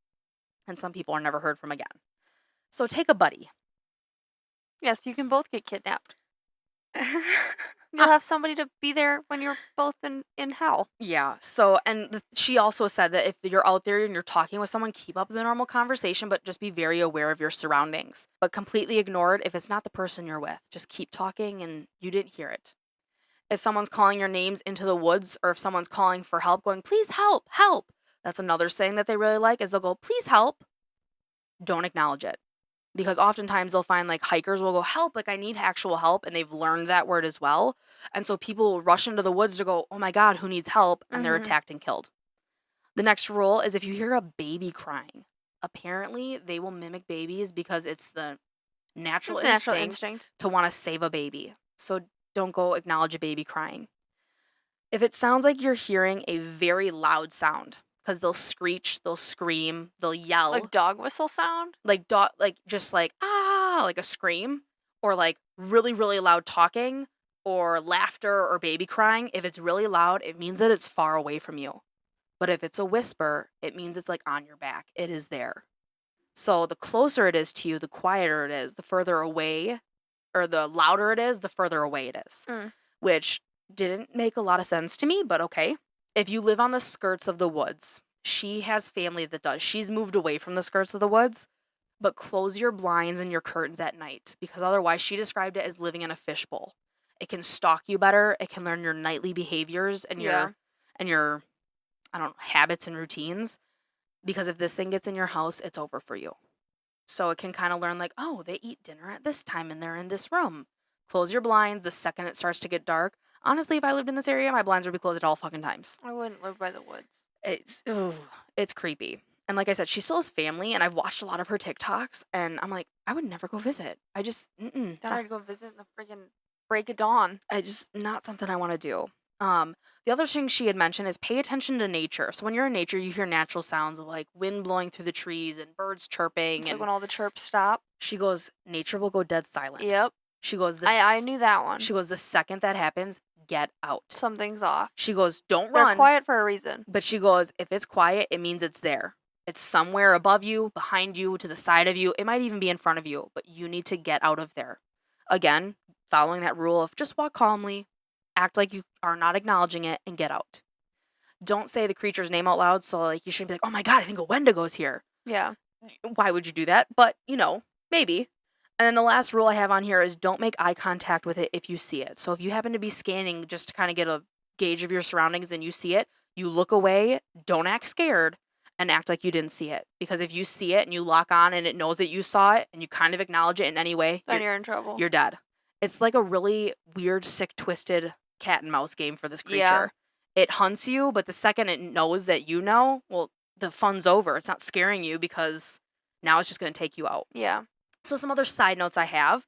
and some people are never heard from again. So take a buddy. Yes, you can both get kidnapped. You'll have somebody to be there when you're both in hell. Yeah. So, and she also said that if you're out there and you're talking with someone, keep up the normal conversation, but just be very aware of your surroundings. But completely ignore it if it's not the person you're with. Just keep talking and you didn't hear it. If someone's calling your names into the woods or if someone's calling for help, going, please help, help. That's another saying that they really like is they'll go, please help. Don't acknowledge it. Because oftentimes they'll find like hikers will go, help, like I need actual help. And they've learned that word as well. And so people will rush into the woods to go, oh my God, who needs help? And they're attacked and killed. The next rule is if you hear a baby crying, apparently they will mimic babies because it's the natural instinct to want to save a baby. So don't go acknowledge a baby crying. If it sounds like you're hearing a very loud sound, because they'll screech, they'll scream, they'll yell. Like dog whistle sound? Like just like, ah, like a scream. Or like really, really loud talking or laughter or baby crying. If it's really loud, it means that it's far away from you. But if it's a whisper, it means it's like on your back. It is there. So the closer it is to you, the quieter it is. The further away or the louder it is, the further away it is. Which didn't make a lot of sense to me, but okay. If you live on the skirts of the woods, she has family that does. She's moved away from the skirts of the woods, but close your blinds and your curtains at night because otherwise she described it as living in a fishbowl. It can stalk you better. It can learn your nightly behaviors and your I don't know, habits and routines. Because if this thing gets in your house, it's over for you. So it can kind of learn like, oh, they eat dinner at this time and they're in this room. Close your blinds the second it starts to get dark. Honestly, if I lived in this area, my blinds would be closed at all fucking times. I wouldn't live by the woods. It's creepy. And like I said, she still has family, and I've watched a lot of her TikToks, and I'm like, I would never go visit. I just, Then I'd go visit in the friggin' break of dawn. It's just not something I want to do. The other thing she had mentioned is pay attention to nature. So when you're in nature, you hear natural sounds of like wind blowing through the trees and birds chirping. It's And like when all the chirps stop. she goes, nature will go dead silent. Yep. She goes, I knew that one. She goes, the second that happens, get out. Something's off. She goes, don't They're run. quiet for a reason. But she goes, if it's quiet, it means it's there. It's somewhere above you, behind you, to the side of you. It might even be in front of you, but you need to get out of there. Again, following that rule of just walk calmly, act like you are not acknowledging it, and get out. Don't say the creature's name out loud, so like you shouldn't be like, oh my god, I think a Wendigo's here. Yeah. Why would you do that? But, maybe. And then the last rule I have on here is don't make eye contact with it if you see it. So if you happen to be scanning just to kind of get a gauge of your surroundings and you see it, you look away, don't act scared, and act like you didn't see it. Because if you see it and you lock on and it knows that you saw it and you kind of acknowledge it in any way, then you're in trouble. You're dead. It's like a really weird, sick, twisted cat and mouse game for this creature. Yeah. It hunts you, but the second it knows that you know, well, the fun's over. It's not scaring you because now it's just going to take you out. Yeah. So some other side notes I have.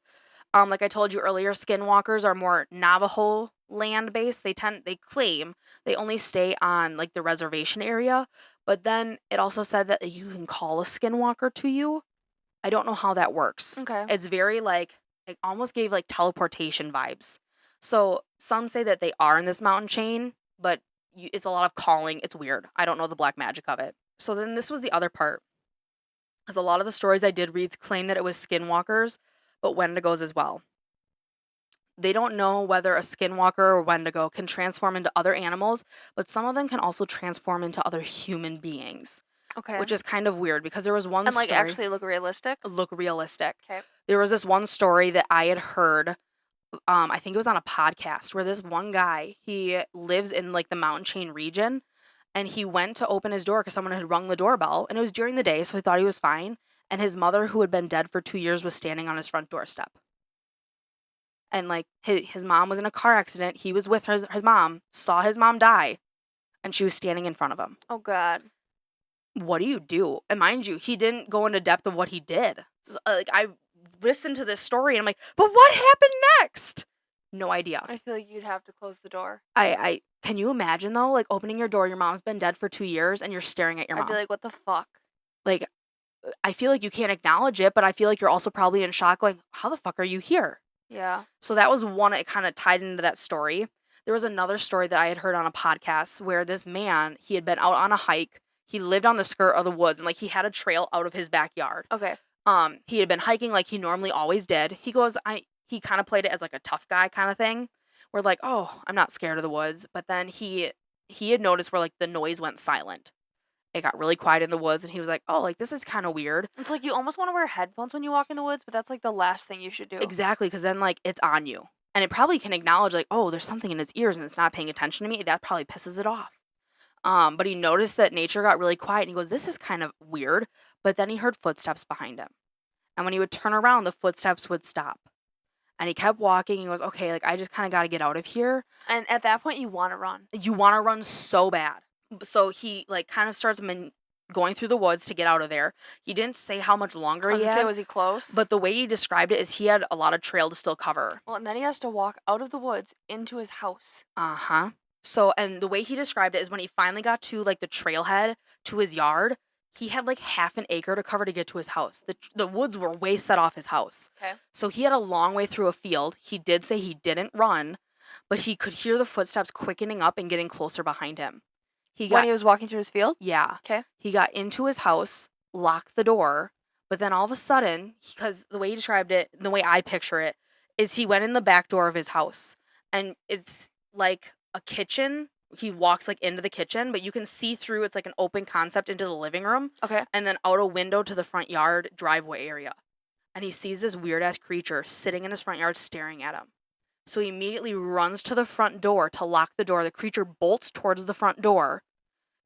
Like I told you earlier, skinwalkers are more Navajo land-based. They claim they only stay on like the reservation area. But then it also said that you can call a skinwalker to you. I don't know how that works. Okay. It's very like, it almost gave like teleportation vibes. So some say that they are in this mountain chain, but it's a lot of calling. It's weird. I don't know the black magic of it. So then this was the other part. Because a lot of the stories I did read claim that it was skinwalkers, but Wendigos as well. They don't know whether a skinwalker or Wendigo can transform into other animals, but some of them can also transform into other human beings. Okay. Which is kind of weird because there was one story. And like story, actually look realistic? Look realistic. Okay. There was this one story that I had heard, I think it was on a podcast, where this one guy, he lives in like the mountain chain region, and he went to open his door because someone had rung the doorbell, and it was during the day, so he thought he was fine, and his mother, who had been dead for 2 years, was standing on his front doorstep. And like his mom was in a car accident, he was with his mom, saw his mom die, and she was standing in front of him. Oh God. What do you do? And mind you, he didn't go into depth of what he did. So, like I listened to this story and I'm like, but what happened next? No idea. I feel like you'd have to close the door. I can you imagine though, like opening your door, your mom's been dead for 2 years and you're staring at your mom. I'd be like, what the fuck? Like, I feel like you can't acknowledge it, but I feel like you're also probably in shock going, how the fuck are you here? Yeah. So that was one, it kind of tied into that story. There was another story that I had heard on a podcast where this man, he had been out on a hike. He lived on the skirt of the woods and like he had a trail out of his backyard. Okay. He had been hiking like he normally always did. He goes, he kind of played it as like a tough guy kind of thing. Where like, oh, I'm not scared of the woods. But then he had noticed where like the noise went silent. It got really quiet in the woods and he was like, oh, like this is kind of weird. It's like you almost want to wear headphones when you walk in the woods, but that's like the last thing you should do. Exactly, because then like it's on you. And it probably can acknowledge like, oh, there's something in its ears and it's not paying attention to me. That probably pisses it off. But he noticed that nature got really quiet and he goes, this is kind of weird. But then he heard footsteps behind him. And when he would turn around, the footsteps would stop. And he kept walking. He goes, okay, like I just kind of got to get out of here. And at that point, you want to run. You want to run so bad. So he like kind of starts going through the woods to get out of there. He didn't say how much longer he had. Was he close? But the way he described it is he had a lot of trail to still cover. Well, and then he has to walk out of the woods into his house. Uh-huh. So, and the way he described it is when he finally got to like the trailhead to his yard, he had like half an acre to cover to get to his house. The woods were way set off his house. Okay. So he had a long way through a field. He did say he didn't run, but he could hear the footsteps quickening up and getting closer behind him. When he was walking through his field? Yeah. Okay. He got into his house, locked the door, but then all of a sudden, because the way he described it, the way I picture it, is he went in the back door of his house. And it's like a kitchen. He walks like into the kitchen, but you can see through. It's like an open concept into the living room. Okay. And then out a window to the front yard driveway area. And he sees this weird ass creature sitting in his front yard staring at him. So he immediately runs to the front door to lock the door. The creature bolts towards the front door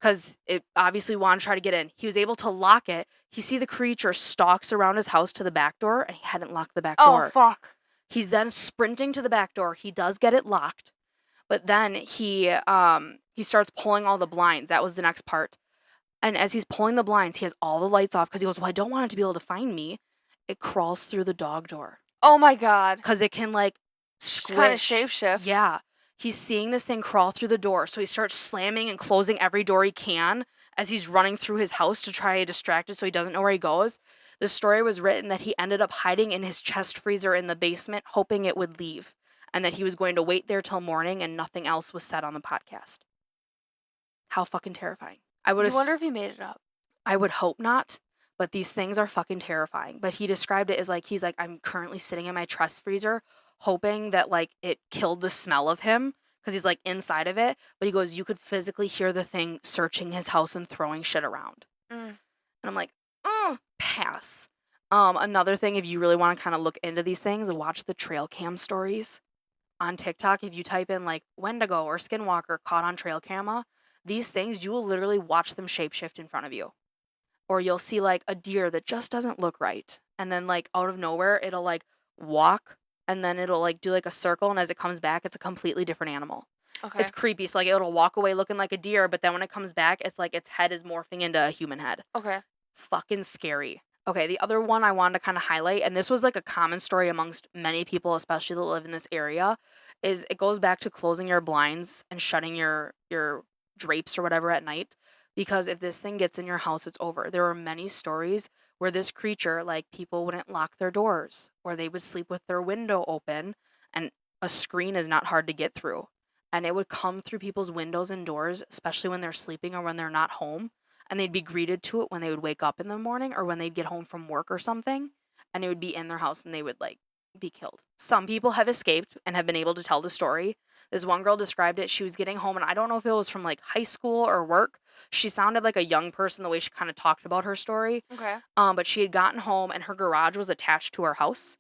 because it obviously wanted to try to get in. He was able to lock it. He see the creature stalks around his house to the back door, and he hadn't locked the back door. Oh, fuck. He's then sprinting to the back door. He does get it locked. But then he starts pulling all the blinds. That was the next part. And as he's pulling the blinds, he has all the lights off because he goes, well, I don't want it to be able to find me. It crawls through the dog door. Oh, my God. Because it can, like, Kind of squish. shapeshift. Yeah. He's seeing this thing crawl through the door, so he starts slamming and closing every door he can as he's running through his house to try to distract it so he doesn't know where he goes. The story was written that he ended up hiding in his chest freezer in the basement, hoping it would leave, and that he was going to wait there till morning and nothing else was said on the podcast. How fucking terrifying. You wonder if he made it up. I would hope not, but these things are fucking terrifying. But he described it as like, he's like, I'm currently sitting in my chest freezer hoping that like it killed the smell of him because he's like inside of it. But he goes, you could physically hear the thing searching his house and throwing shit around. And I'm like, pass. Another thing, if you really want to kind of look into these things, watch the trail cam stories on TikTok. If you type in like Wendigo or Skinwalker caught on trail camera, these things, you will literally watch them shapeshift in front of you. Or you'll see like a deer that just doesn't look right. And then like out of nowhere, it'll like walk and then it'll like do like a circle. And as it comes back, it's a completely different animal. Okay. It's creepy. So like it'll walk away looking like a deer, but then when it comes back, it's like its head is morphing into a human head. Okay. Fucking scary. Okay, the other one I wanted to kind of highlight, and this was like a common story amongst many people, especially that live in this area, is it goes back to closing your blinds and shutting your drapes or whatever at night. Because if this thing gets in your house, it's over. There are many stories where this creature, like people wouldn't lock their doors or they would sleep with their window open and a screen is not hard to get through. And it would come through people's windows and doors, especially when they're sleeping or when they're not home. And they'd be greeted to it when they would wake up in the morning or when they'd get home from work or something. And it would be in their house and they would like be killed. Some people have escaped and have been able to tell the story. This one girl described it. She was getting home, and I don't know if it was from like high school or work. She sounded like a young person the way she kind of talked about her story. Okay. But she had gotten home, and her garage was attached to her house.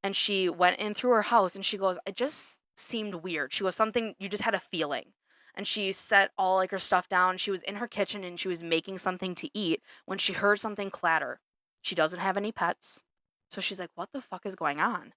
And she went in through her house, and she goes, it just seemed weird. She goes, something, you just had a feeling. And she set all like her stuff down. She was in her kitchen, and she was making something to eat when she heard something clatter. She doesn't have any pets. So she's like, what the fuck is going on?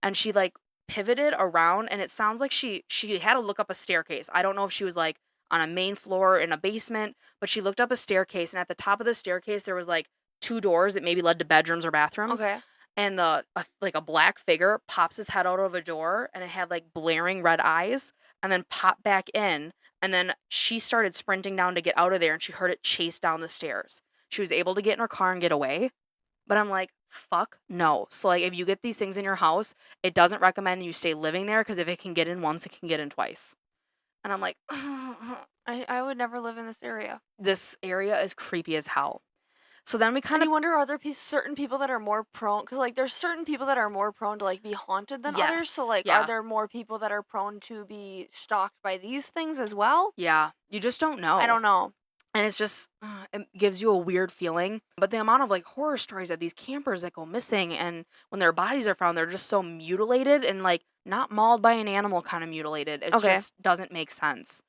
And she like pivoted around, and it sounds like she had to look up a staircase. I don't know if she was like on a main floor in a basement, but she looked up a staircase, and at the top of the staircase there was like two doors that maybe led to bedrooms or bathrooms. Okay. And like a black figure pops his head out of a door, and it had like blaring red eyes, and then popped back in, and then she started sprinting down to get out of there, and she heard it chase down the stairs. She was able to get in her car and get away. But I'm like, fuck no. So like if you get these things in your house, it doesn't recommend you stay living there because if it can get in once, it can get in twice. And I'm like, I would never live in this area. this area is creepy as hell. So then we And kind you of wonder, are there certain people that are more prone? Because like there's certain people that are more prone to like be haunted than others. So Yes, like, yeah. are there more people that are prone to be stalked by these things as well? Yeah, you just don't know. I don't know. And it's just, it gives you a weird feeling. But the amount of like horror stories of these campers that go missing, and when their bodies are found, they're just so mutilated and like not mauled by an animal kind of mutilated. It Okay. just doesn't make sense.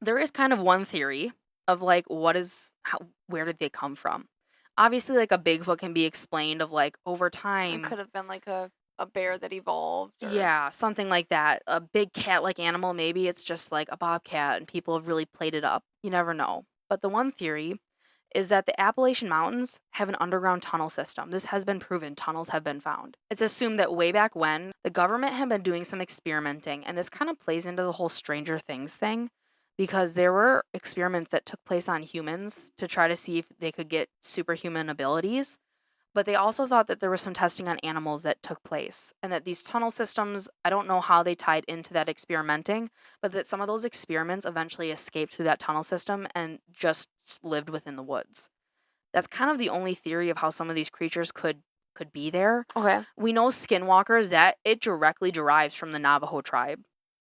There is kind of one theory of like, where did they come from? Obviously, like a Bigfoot can be explained of like over It time. could have been like a bear that evolved. Or... Yeah, something like that. A big cat-like animal, maybe it's just like a bobcat and people have really played it up. You never know. But the one theory is that the Appalachian Mountains have an underground tunnel system. This has been proven. Tunnels have been found. It's assumed that way back when, the government had been doing some experimenting, and this kind of plays into the whole Stranger Things thing because there were experiments that took place on humans to try to see if they could get superhuman abilities. But they also thought that there was some testing on animals that took place, and that these tunnel systems, I don't know how they tied into that experimenting, but that some of those experiments eventually escaped through that tunnel system and just lived within the woods. That's kind of the only theory of how some of these creatures could be there. Okay. We know skinwalkers, that it directly derives from the Navajo tribe.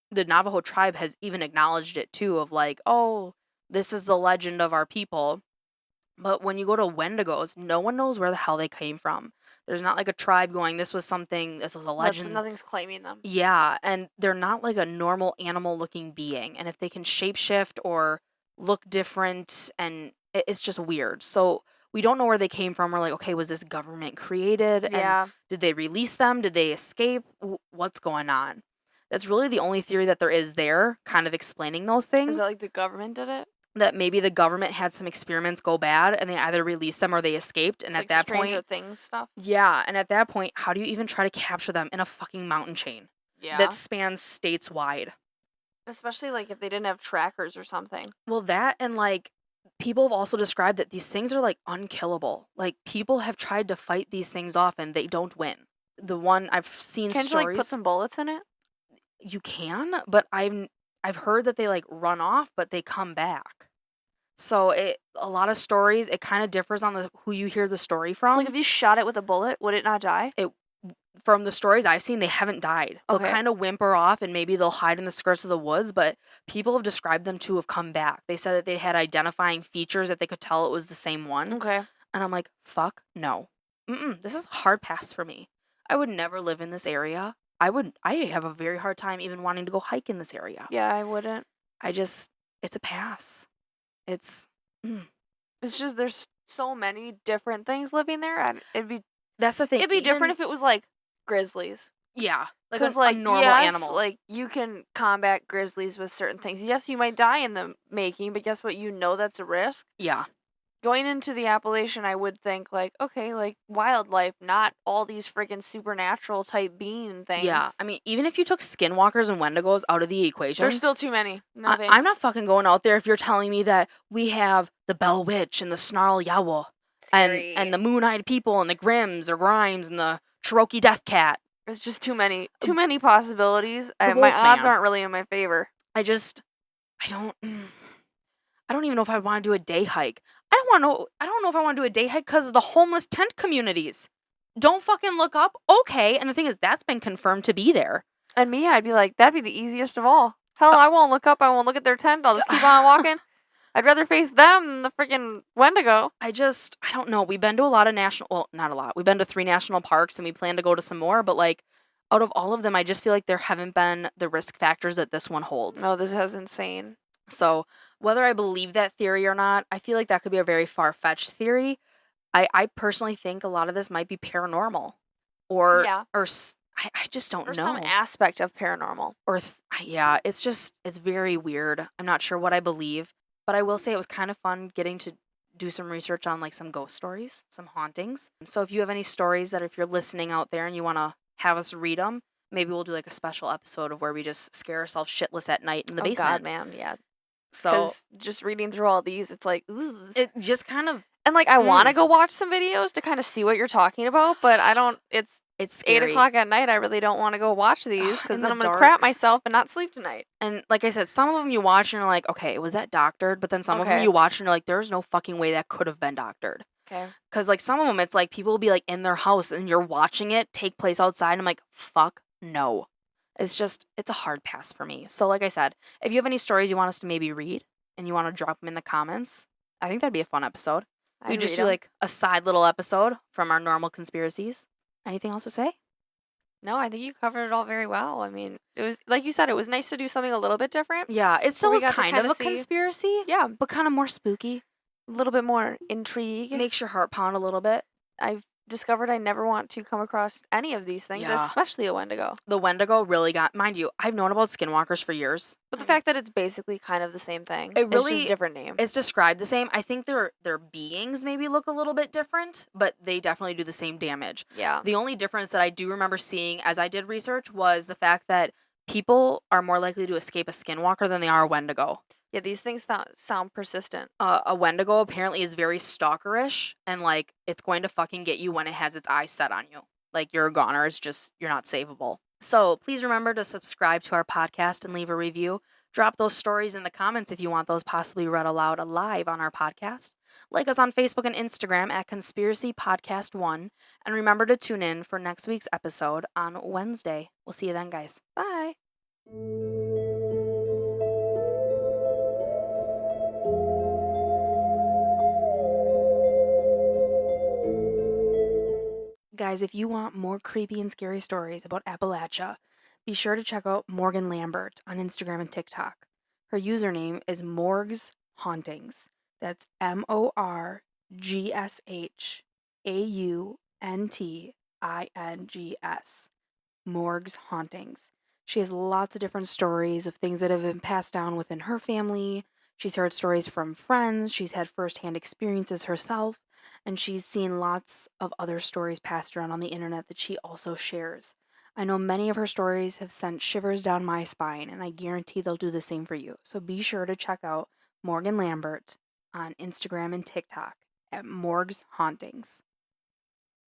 The Navajo tribe has even acknowledged it too, of like, oh, this is the legend of our people. But when you go to Wendigos, no one knows where the hell they came from. There's not like a tribe going, this was a legend. Nothing's claiming them. Yeah, and they're not like a normal animal looking being. And if they can shapeshift or look different, and it's just weird. So we don't know where they came from. We're like, okay, was this government created? Yeah. And did they release them? Did they escape? What's going on? That's really the only theory that there is there, kind of explaining those things. Is that like the government did it? That maybe the government had some experiments go bad and they either released them or they escaped. And It's at like that Stranger point, Things stuff. yeah. And at that point, how do you even try to capture them in a fucking mountain chain? that spans states wide. Especially, like, if they didn't have trackers or something. Well, that and, like, people have also described that these things are, like, unkillable. Like, people have tried to fight these things off, and they don't win. The one I've seen Can't stories... you, like, put some bullets in it? You can, but I've heard that they, like, run off, but they come back. So, a lot of stories, it kinda differs on who you hear the story So, like, from. if you shot it with a bullet, would it not die? From the stories I've seen, they haven't died. They'll Okay. kinda whimper off, and maybe they'll hide in the skirts of the woods, but people have described them to have come back. They said that they had identifying features that they could tell it was the same one. Okay. And I'm like, "Fuck no. This is a hard pass for me. I would never live in this area. I have a very hard time even wanting to go hike in this area." Yeah, I wouldn't. It's a pass. It's just there's so many different things living there, and That's the thing. it'd be different if it was, like, grizzlies. Yeah, like 'Cause, a normal yes, animal. like, you can combat grizzlies with certain things. Yes, you might die in the making, but guess what? You know that's a risk. Yeah. Going into the Appalachian, I would think, like, okay, like, wildlife, not all these friggin' supernatural type being things. Yeah, I mean, even if you took skinwalkers and wendigos out of the equation... There's still too many. No I'm thanks. not fucking going out there if you're telling me that we have the Bell Witch and the Snarl Yowl and the Moon-Eyed People and the Grims or Grimes and the Cherokee Death Cat. It's just too many possibilities. My Wolfman. odds aren't really in my favor. I don't even know if I want to do a day hike. I don't know if I want to do a day hike because of the homeless tent communities. Don't fucking look up. Okay, and the thing is, that's been confirmed to be there. And me, I'd be like, that'd be the easiest of all. Hell, I won't look up. I won't look at their tent. I'll just keep on walking. I'd rather face them than the freaking Wendigo. I don't know. We've been to a lot of not a lot. We've been to 3 national parks and we plan to go to some more, but like out of all of them, I just feel like there haven't been the risk factors that this one holds. No, this is insane. So whether I believe that theory or not, I feel like that could be a very far-fetched theory. I personally think a lot of this might be paranormal or I just don't know. Or some aspect of paranormal. Or it's very weird. I'm not sure what I believe, but I will say it was kind of fun getting to do some research on like some ghost stories, some hauntings. So if you have any stories that if you're listening out there and you want to have us read them, maybe we'll do like a special episode of where we just scare ourselves shitless at night in the basement. Oh God, man, yeah. So because just reading through all these, it's like, ooh. It just kind of... And like, I want to go watch some videos to kind of see what you're talking about, but I don't... It's scary. 8:00 at night. I really don't want to go watch these because then I'm going to dark. crap myself and not sleep tonight. And like I said, some of them you watch and you're like, okay, was that doctored? But then some of them you watch and you're like, there's no fucking way that could have been doctored. Okay. Because like some of them, it's like people will be like in their house and you're watching it take place outside. And I'm like, fuck no. It's a hard pass for me. So like I said, if you have any stories you want us to maybe read and you want to drop them in the comments, I think that'd be a fun episode. We just do like a side little episode from our normal conspiracies. Anything else to say? No, I think you covered it all very well. I mean, it was, like you said, it was nice to do something a little bit different. Yeah, it still was kind of a see, conspiracy. Yeah. But kind of more spooky. A little bit more intrigue. Makes your heart pound a little bit. I've discovered I never want to come across any of these things, especially a Wendigo. The Wendigo really got... Mind you, I've known about skinwalkers for years. But the fact that it's basically kind of the same thing. It's just a different name. It's described the same. I think their beings maybe look a little bit different, but they definitely do the same damage. Yeah. The only difference that I do remember seeing as I did research was the fact that people are more likely to escape a skinwalker than they are a Wendigo. Yeah, these things sound persistent. A Wendigo apparently is very stalkerish, and like it's going to fucking get you when it has its eyes set on you. Like you're a goner, you're not savable. So please remember to subscribe to our podcast and leave a review. Drop those stories in the comments if you want those possibly read aloud live on our podcast. Like us on Facebook and Instagram at Conspiracy Podcast 1. And remember to tune in for next week's episode on Wednesday. We'll see you then, guys. Bye. Guys, if you want more creepy and scary stories about Appalachia, be sure to check out Morgan Lambert on Instagram and TikTok. Her username is Morgs Hauntings. That's MorgsHauntings. Morgs Hauntings. She has lots of different stories of things that have been passed down within her family. She's heard stories from friends. She's had firsthand experiences herself. And she's seen lots of other stories passed around on the internet that she also shares. I know many of her stories have sent shivers down my spine, and I guarantee they'll do the same for you. So be sure to check out Morgan Lambert on Instagram and TikTok at Morg's Hauntings.